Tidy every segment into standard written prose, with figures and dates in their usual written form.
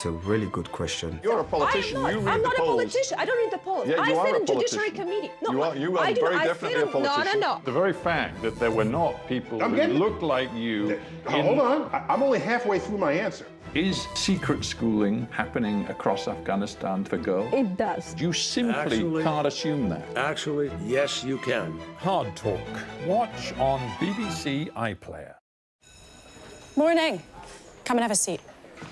It's a really good question. You're a politician. I'm not, you read I'm the not polls. a politician. I don't read the polls. Yeah, you I are sit a in Judiciary politician. Committee. No, You are I do, very I definitely sit a politician. No. The very fact that there were not people who looked like you. Hold on. I'm only halfway through my answer. Is secret schooling happening across Afghanistan for girls? It does. You simply can't assume that. Actually, yes, you can. Hard Talk. Watch on BBC iPlayer. Morning. Come and have a seat.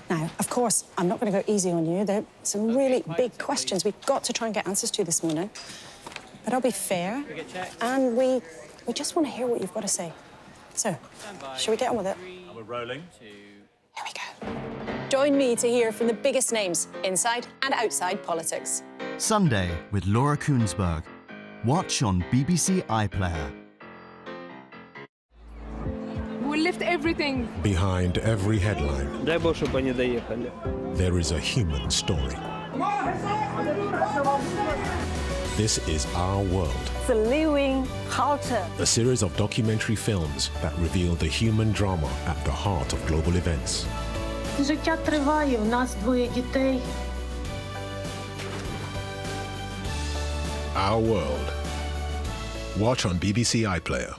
Now, of course, I'm not going to go easy on you. There are some really big questions we've got to try and get answers to this morning. But I'll be fair, and we just want to hear what you've got to say. So, shall we get on with it? We're rolling. Here we go. Join me to hear from the biggest names inside and outside politics. Sunday with Laura Koonsberg. Watch on BBC iPlayer. We'll lift everything. Behind every headline, there is a human story. This is Our World. It's a living culture. A series of documentary films that reveal the human drama at the heart of global events. Життя триває, у нас двоє дітей. Our World. Watch on BBC iPlayer.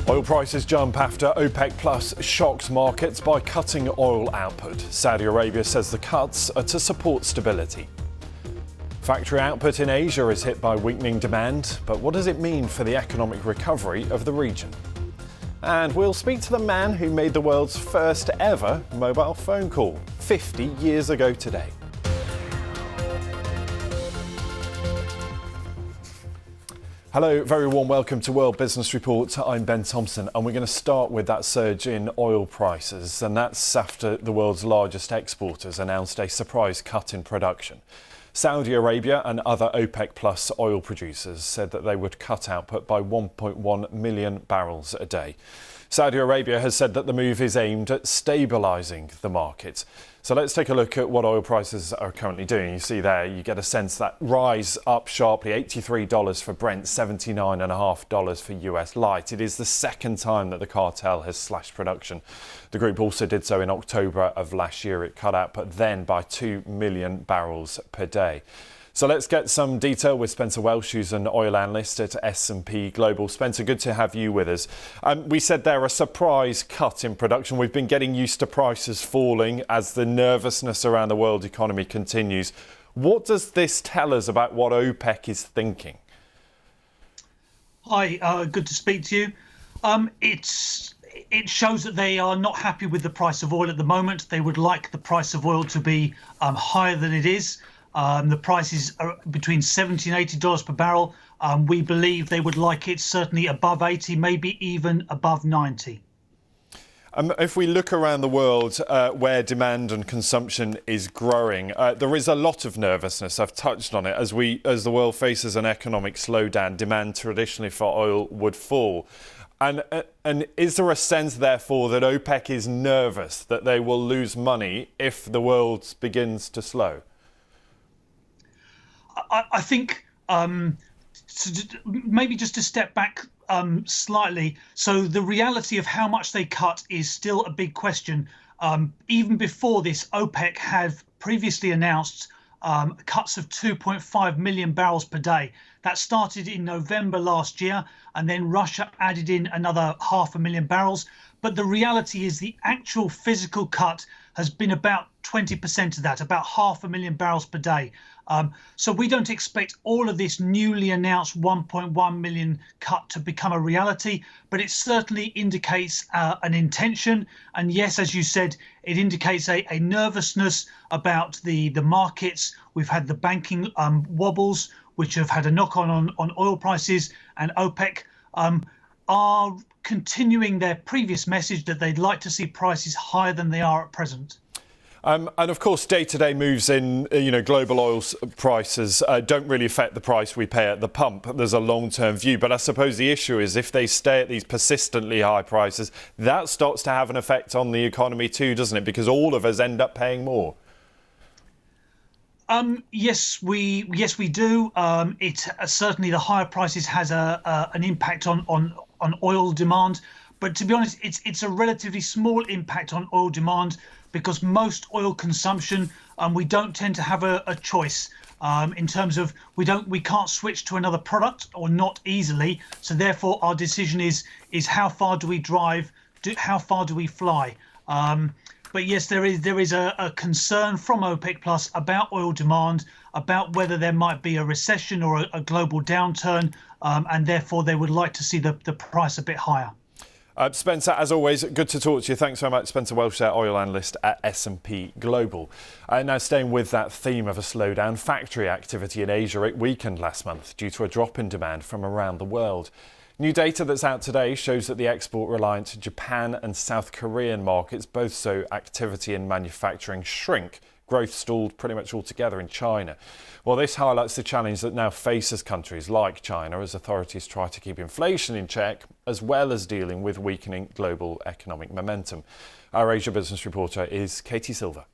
Oil prices jump after OPEC Plus shocks markets by cutting oil output. Saudi Arabia says the cuts are to support stability. Factory output in Asia is hit by weakening demand, but what does it mean for the economic recovery of the region? And we'll speak to the man who made the world's first ever mobile phone call 50 years ago today. Hello, very warm welcome to World Business Report. I'm Ben Thompson, and we're going to start with that surge in oil prices, and that's after the world's largest exporters announced a surprise cut in production. Saudi Arabia and other OPEC Plus oil producers said that they would cut output by 1.1 million barrels a day. Saudi Arabia has said that the move is aimed at stabilising the market. So let's take a look at what oil prices are currently doing. You see there, you get a sense that rise up sharply, $83 for Brent, $79.50 for US light. It is the second time that the cartel has slashed production. The group also did so in October of last year. It cut output then by 2 million barrels per day. So let's get some detail with Spencer Welsh, who's an oil analyst at S&P Global. Spencer, good to have you with us. We said there a surprise cut in production. We've been getting used to prices falling as the nervousness around the world economy continues. What does this tell us about what OPEC is thinking? Hi, good to speak to you. It shows that they are not happy with the price of oil at the moment. They would like the price of oil to be higher than it is. The price is between $70 and $80 per barrel. We believe they would like it certainly above 80, maybe even above 90. If we look around the world where demand and consumption is growing, there is a lot of nervousness. I've touched on it. As the world faces an economic slowdown, demand traditionally for oil would fall. And is there a sense, therefore, that OPEC is nervous that they will lose money if the world begins to slow? I think maybe just to step back slightly. So the reality of how much they cut is still a big question. Even before this, OPEC have previously announced cuts of 2.5 million barrels per day. That started in November last year, and then Russia added in another 500,000 barrels. But the reality is the actual physical cut has been about 20% of that, about 500,000 barrels per day. So we don't expect all of this newly announced 1.1 million cut to become a reality, but it certainly indicates an intention. And yes, as you said, it indicates a nervousness about the markets. We've had the banking wobbles, which have had a knock-on on oil prices, and OPEC are continuing their previous message that they'd like to see prices higher than they are at present. And of course, day-to-day moves in, global oil prices don't really affect the price we pay at the pump. There's a long-term view. But I suppose the issue is if they stay at these persistently high prices, that starts to have an effect on the economy too, doesn't it? Because all of us end up paying more. Yes, we do. It certainly the higher prices has an impact on oil demand. But to be honest, it's a relatively small impact on oil demand, because most oil consumption, we don't tend to have a choice in terms of we can't switch to another product, or not easily. So therefore, our decision is how far do we drive, how far do we fly. But yes, there is a concern from OPEC Plus about oil demand, about whether there might be a recession or a global downturn, and therefore they would like to see the price a bit higher. Spencer, as always, good to talk to you. Thanks so much. Spencer Welsh, oil analyst at S&P Global. Now, staying with that theme of a slowdown, factory activity in Asia, it weakened last month due to a drop in demand from around the world. New data that's out today shows that the export-reliant Japan and South Korean markets both saw activity in manufacturing shrink. Growth stalled pretty much altogether in China. Well, this highlights the challenge that now faces countries like China as authorities try to keep inflation in check, as well as dealing with weakening global economic momentum. Our Asia Business reporter is Katie Silver.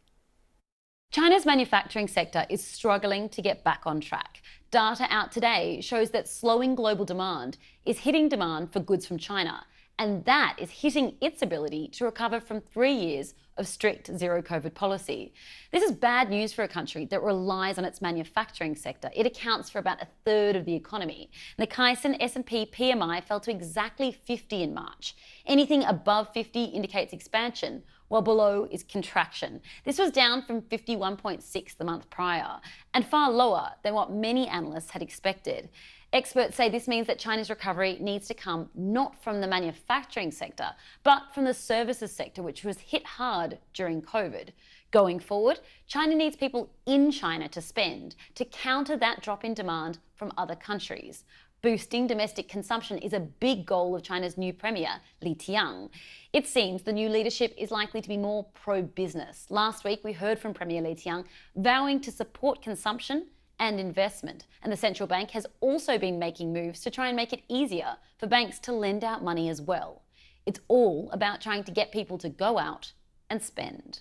China's manufacturing sector is struggling to get back on track. Data out today shows that slowing global demand is hitting demand for goods from China, and that is hitting its ability to recover from 3 years of strict zero-COVID policy. This is bad news for a country that relies on its manufacturing sector. It accounts for about a third of the economy. The Caixin S&P PMI fell to exactly 50 in March. Anything above 50 indicates expansion, while below is contraction. This was down from 51.6 the month prior, and far lower than what many analysts had expected. Experts say this means that China's recovery needs to come not from the manufacturing sector, but from the services sector, which was hit hard during COVID. Going forward, China needs people in China to spend to counter that drop in demand from other countries. Boosting domestic consumption is a big goal of China's new premier, Li Qiang. It seems the new leadership is likely to be more pro-business. Last week, we heard from Premier Li Qiang vowing to support consumption and investment. And the central bank has also been making moves to try and make it easier for banks to lend out money as well. It's all about trying to get people to go out and spend.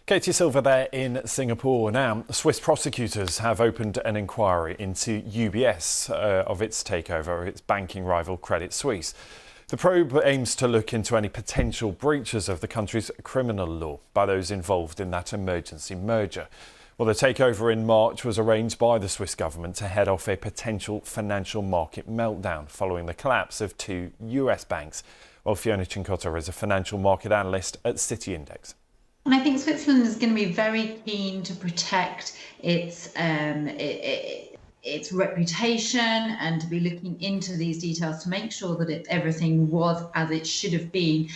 Katie Silver there in Singapore. Now, Swiss prosecutors have opened an inquiry into UBS of its takeover of its banking rival Credit Suisse. The probe aims to look into any potential breaches of the country's criminal law by those involved in that emergency merger. Well, the takeover in March was arranged by the Swiss government to head off a potential financial market meltdown following the collapse of 2 US banks. Well, Fiona Cincotta is a financial market analyst at City Index. And I think Switzerland is going to be very keen to protect its reputation and to be looking into these details to make sure that everything was as it should have been.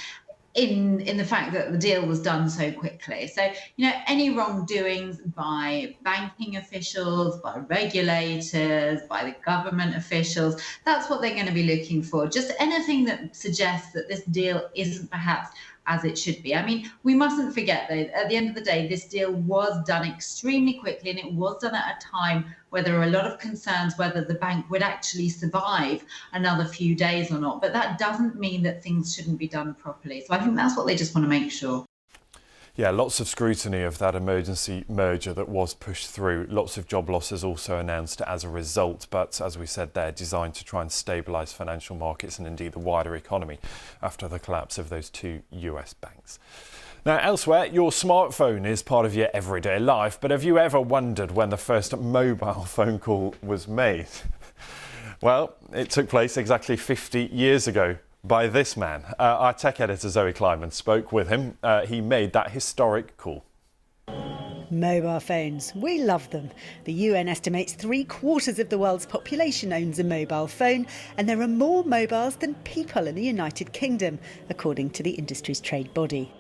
In the fact that the deal was done so quickly. So, any wrongdoings by banking officials, by regulators, by the government officials, that's what they're going to be looking for. Just anything that suggests that this deal isn't perhaps as it should be. I mean, we mustn't forget, though, at the end of the day, this deal was done extremely quickly, and it was done at a time where there were a lot of concerns whether the bank would actually survive another few days or not. But that doesn't mean that things shouldn't be done properly. So I think that's what they just want to make sure. Yeah, lots of scrutiny of that emergency merger that was pushed through. Lots of job losses also announced as a result. But as we said, they're designed to try and stabilise financial markets and indeed the wider economy after the collapse of those 2 US banks. Now, elsewhere, your smartphone is part of your everyday life. But have you ever wondered when the first mobile phone call was made? Well, it took place exactly 50 years ago. By this man. Our tech editor Zoe Kleiman spoke with him. He made that historic call. Mobile phones. We love them. The UN estimates 3/4 of the world's population owns a mobile phone, and there are more mobiles than people in the United Kingdom, according to the industry's trade body.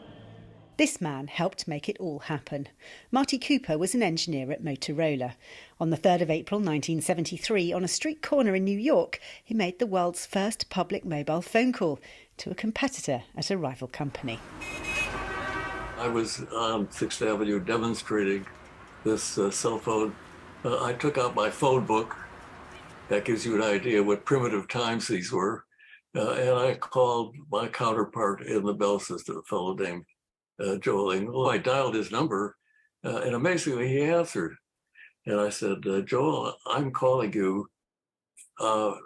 This man helped make it all happen. Marty Cooper was an engineer at Motorola. On the 3rd of April 1973, on a street corner in New York, he made the world's first public mobile phone call to a competitor at a rival company. I was on 6th Avenue demonstrating this cell phone. I took out my phone book. That gives you an idea what primitive times these were. And I called my counterpart in the Bell system, a fellow named Joel. Well, I dialed his number, and amazingly, he answered. And I said, Joel, I'm calling you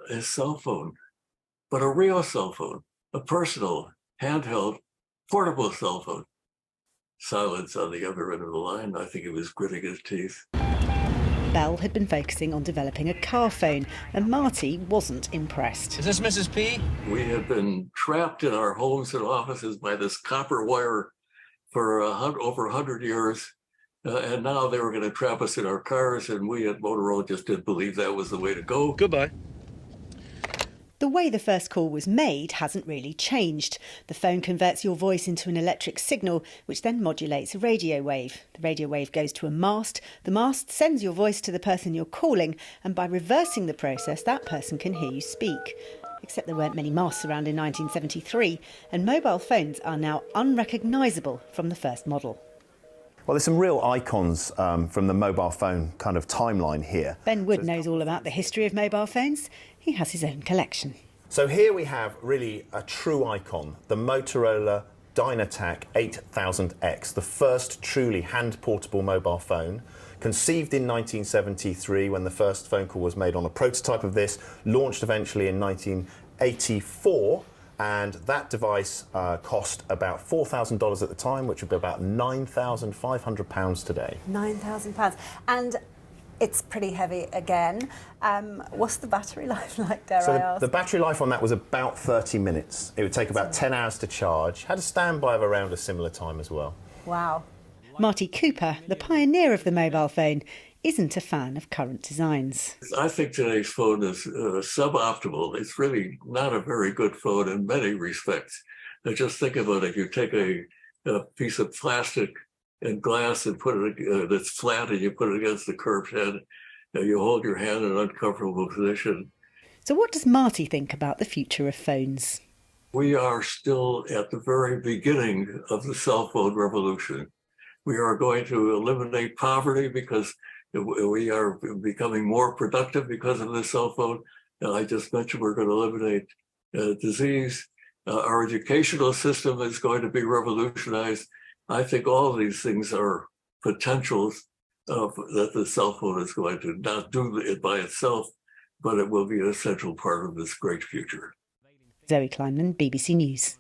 his cell phone, but a real cell phone, a personal, handheld, portable cell phone. Silence on the other end of the line. I think he was gritting his teeth. Bell had been focusing on developing a car phone, and Marty wasn't impressed. Is this Mrs. P? We had been trapped in our homes and offices by this copper wire for over 100 years. And now they were going to trap us in our cars, and we at Motorola just didn't believe that was the way to go. Goodbye. The way the first call was made hasn't really changed. The phone converts your voice into an electric signal, which then modulates a radio wave. The radio wave goes to a mast. The mast sends your voice to the person you're calling, and by reversing the process, that person can hear you speak. Except there weren't many masts around in 1973, and mobile phones are now unrecognisable from the first model. Well, there's some real icons from the mobile phone kind of timeline here. Ben Wood knows all about the history of mobile phones. He has his own collection. So here we have really a true icon, the Motorola Dynatac 8000X, the first truly hand-portable mobile phone. Conceived in 1973 when the first phone call was made on a prototype of this, launched eventually in 1984. And that device cost about $4,000 at the time, which would be about £9,500 today. £9,000. And it's pretty heavy again. What's the battery life like, dare I ask? The battery life on that was about 30 minutes. It would take about 10 hours to charge. Had a standby of around a similar time as well. Wow. Marty Cooper, the pioneer of the mobile phone, isn't a fan of current designs. I think today's phone is suboptimal. It's really not a very good phone in many respects. Just think about it. If you take a piece of plastic and glass and put it that's flat and you put it against the curved head, you hold your hand in an uncomfortable position. So what does Marty think about the future of phones? We are still at the very beginning of the cell phone revolution. We are going to eliminate poverty because we are becoming more productive because of the cell phone. I just mentioned we're going to eliminate disease. Our educational system is going to be revolutionized. I think all of these things are potentials that the cell phone is going to not do it by itself, but it will be an essential part of this great future. Zoe Kleinman, BBC News.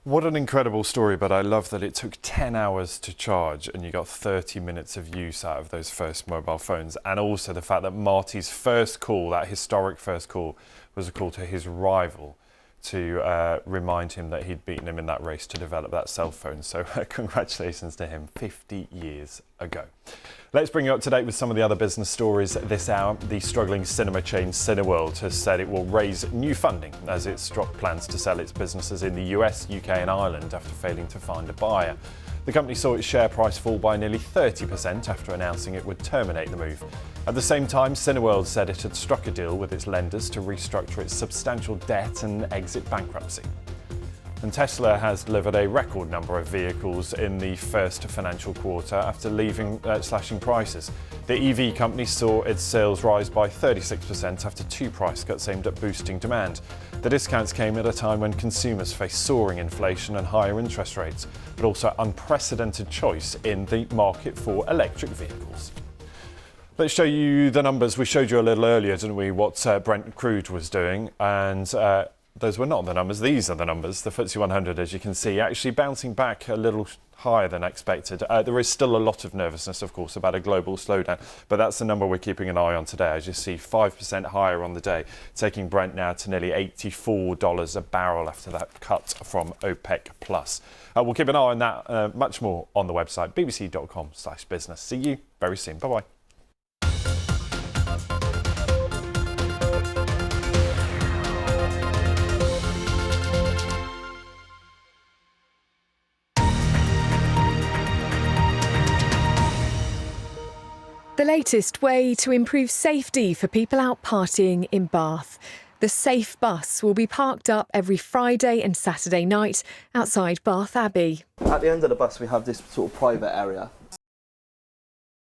What an incredible story, but I love that it took 10 hours to charge and you got 30 minutes of use out of those first mobile phones. And also the fact that Marty's first call, that historic first call, was a call to his rival to remind him that he'd beaten him in that race to develop that cell phone. So congratulations to him 50 years ago. Let's bring you up to date with some of the other business stories this hour. The struggling cinema chain Cineworld has said it will raise new funding as it's dropped plans to sell its businesses in the US, UK and Ireland after failing to find a buyer. The company saw its share price fall by nearly 30% after announcing it would terminate the move. At the same time, Cineworld said it had struck a deal with its lenders to restructure its substantial debt and exit bankruptcy. And Tesla has delivered a record number of vehicles in the first financial quarter after slashing prices. The EV company saw its sales rise by 36% after two price cuts aimed at boosting demand. The discounts came at a time when consumers face soaring inflation and higher interest rates, but also unprecedented choice in the market for electric vehicles. Let's show you the numbers. We showed you a little earlier, didn't we, what Brent crude was doing, and those were not the numbers. These are the numbers. The FTSE 100, as you can see, actually bouncing back a little higher than expected. There is still a lot of nervousness, of course, about a global slowdown, but that's the number we're keeping an eye on today. As you see, 5% higher on the day, taking Brent now to nearly $84 a barrel after that cut from OPEC+. We'll keep an eye on that, much more on the website, bbc.com/business. See you very soon. Bye-bye. The latest way to improve safety for people out partying in Bath. The Safe bus will be parked up every Friday and Saturday night outside Bath Abbey. At the end of the bus we have this sort of private area